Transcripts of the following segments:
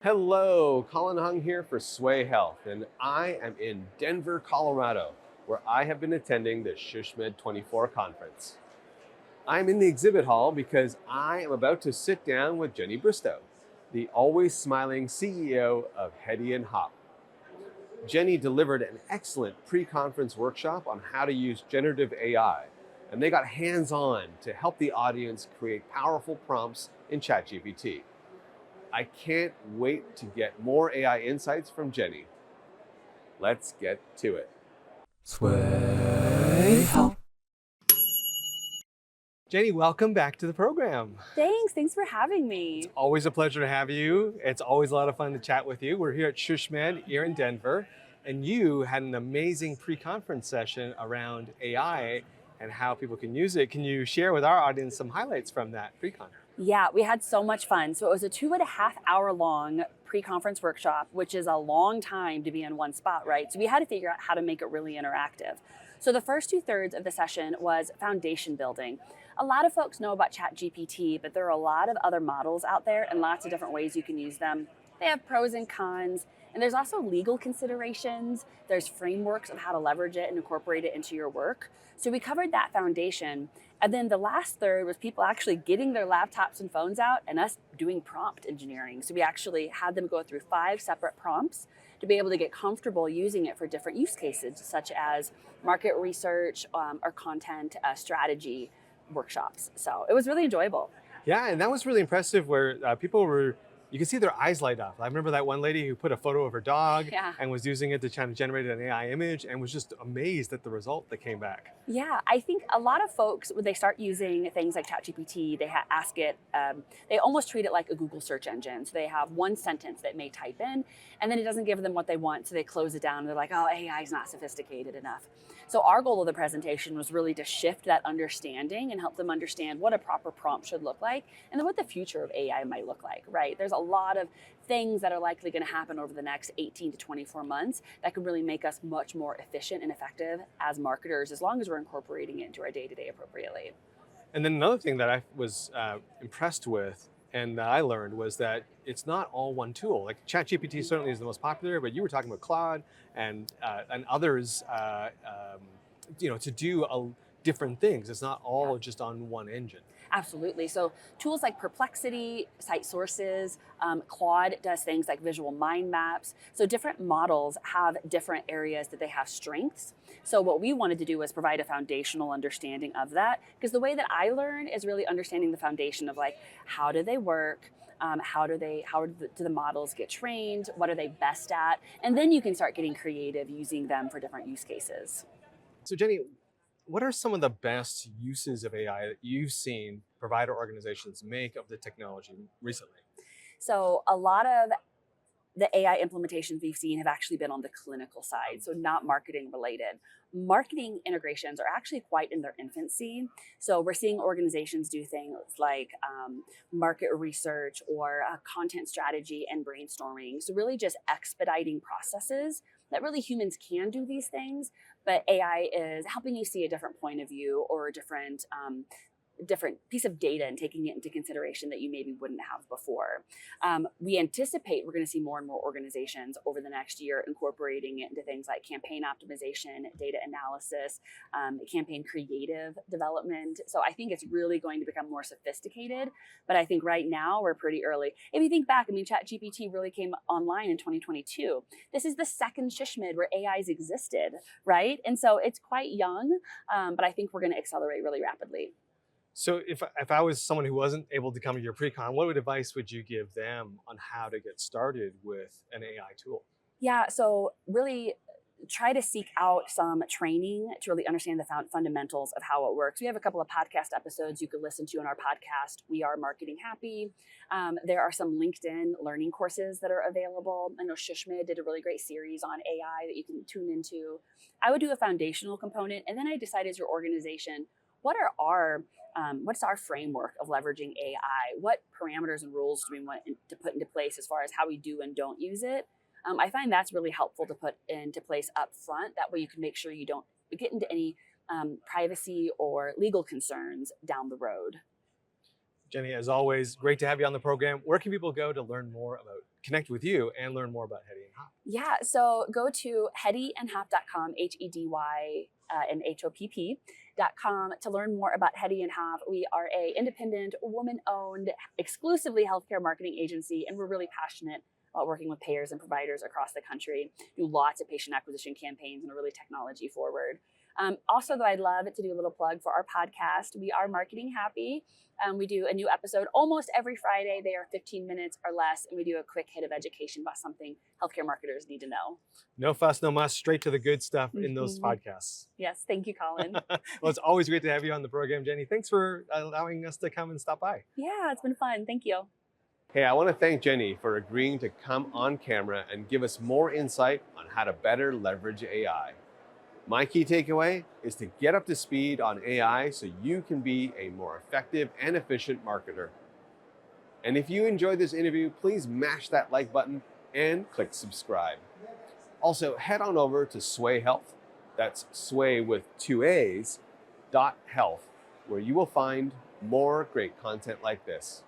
Hello, Colin Hung here for Sway Health, and I am in Denver, Colorado, where I have been attending the SHUSHMED 24 conference. I'm in the exhibit hall because I am about to sit down with Jenny Bristow, the always smiling CEO of Hedy Hopp. Jenny delivered an excellent pre-conference workshop on how to use generative AI, and they got hands-on to help the audience create powerful prompts in ChatGPT. I can't wait to get more AI insights from Jenny. Let's get to it. Sway Health. Jenny, welcome back to the program. Thanks for having me. Always a pleasure to have you. It's always a lot of fun to chat with you. We're here at SHUSHMED here in Denver, and you had an amazing pre-conference session around AI and how people can use it. Can you share with our audience some highlights from that pre-con? Yeah, we had so much fun. So it was a 2.5 hour long pre-conference workshop, which is a long time to be in one spot, right? So we had to figure out how to make it really interactive. So the first 2/3 of the session was foundation building. A lot of folks know about ChatGPT, but there are a lot of other models out there and lots of different ways you can use them. They have pros and cons, and there's also legal considerations. There's frameworks of how to leverage it and incorporate it into your work. So we covered that foundation. And then the last third was people actually getting their laptops and phones out and us doing prompt engineering. So we actually had them go through 5 separate prompts to be able to get comfortable using it for different use cases, such as market research or content strategy workshops. So it was really enjoyable. Yeah, and that was really impressive where you can see their eyes light up. I remember that one lady who put a photo of her dog Yeah. and was using it to try to generate an AI image and was just amazed at the result that came back. Yeah, I think a lot of folks, when they start using things like ChatGPT, they ask it, they almost treat it like a Google search engine. So they have one sentence that may type in, and then it doesn't give them what they want, so they close it down, and they're like, oh, AI is not sophisticated enough. So our goal of the presentation was really to shift that understanding and help them understand what a proper prompt should look like, and then what the future of AI might look like, right? There's a lot of things that are likely going to happen over the next 18 to 24 months that could really make us much more efficient and effective as marketers, as long as we're incorporating it into our day-to-day appropriately. And then another thing that I was impressed with and that I learned was that it's not all one tool. Like ChatGPT certainly is the most popular, but you were talking about Claude and others, to do different things. It's not all just on one engine. Absolutely. So tools like Perplexity, Site Sources, Claude does things like visual mind maps. So different models have different areas that they have strengths. So what we wanted to do was provide a foundational understanding of that, because the way that I learn is really understanding the foundation of like, how do they work? How do the models get trained? What are they best at? And then you can start getting creative using them for different use cases. So Jenny, what are some of the best uses of AI that you've seen provider organizations make of the technology recently? So a lot of the AI implementations we've seen have actually been on the clinical side, so not marketing related. Marketing integrations are actually quite in their infancy. So we're seeing organizations do things like market research or content strategy and brainstorming. So really just expediting processes that really humans can do these things, but AI is helping you see a different point of view or a different piece of data and taking it into consideration that you maybe wouldn't have before. We anticipate we're going to see more and more organizations over the next year incorporating it into things like campaign optimization, data analysis, campaign creative development. So I think it's really going to become more sophisticated, but I think right now we're pretty early. If you think back, ChatGPT really came online in 2022. This is the second SHUSHMED where AI's existed, right? And so it's quite young, but I think we're going to accelerate really rapidly. So if I was someone who wasn't able to come to your pre-con, what advice would you give them on how to get started with an AI tool? Yeah, so really try to seek out some training to really understand the fundamentals of how it works. We have a couple of podcast episodes you could listen to on our podcast. We are Marketing Happy. There are some LinkedIn learning courses that are available. I know SHUSHMED did a really great series on AI that you can tune into. I would do a foundational component, and then I decide as your organization, what's our framework of leveraging AI? What parameters and rules do we want to put into place as far as how we do and don't use it? I find that's really helpful to put into place up front. That way you can make sure you don't get into any privacy or legal concerns down the road. Jenny, as always, great to have you on the program. Where can people go to learn more about connect with you and learn more about Hedy and Hopp? Yeah, so go to hedyandhopp.com, Hedy and Hopp.com to learn more about Hedy and Hopp. We are a independent, woman-owned, exclusively healthcare marketing agency, and we're really passionate about working with payers and providers across the country. Do lots of patient acquisition campaigns and are really technology forward. Also, though, I'd love to do a little plug for our podcast. We are Marketing Happy. We do a new episode almost every Friday. They are 15 minutes or less, and we do a quick hit of education about something healthcare marketers need to know. No fuss, no muss, straight to the good stuff in those podcasts. Yes, thank you, Colin. Well, it's always great to have you on the program, Jenny. Thanks for allowing us to come and stop by. Yeah, it's been fun. Thank you. Hey, I want to thank Jenny for agreeing to come on camera and give us more insight on how to better leverage AI. My key takeaway is to get up to speed on AI so you can be a more effective and efficient marketer. And if you enjoyed this interview, please mash that like button and click subscribe. Also, head on over to Sway Health, that's Sway with 2 A's, .health, where you will find more great content like this.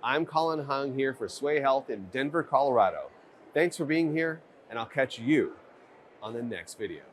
I'm Colin Hung here for Sway Health in Denver, Colorado. Thanks for being here, and I'll catch you on the next video.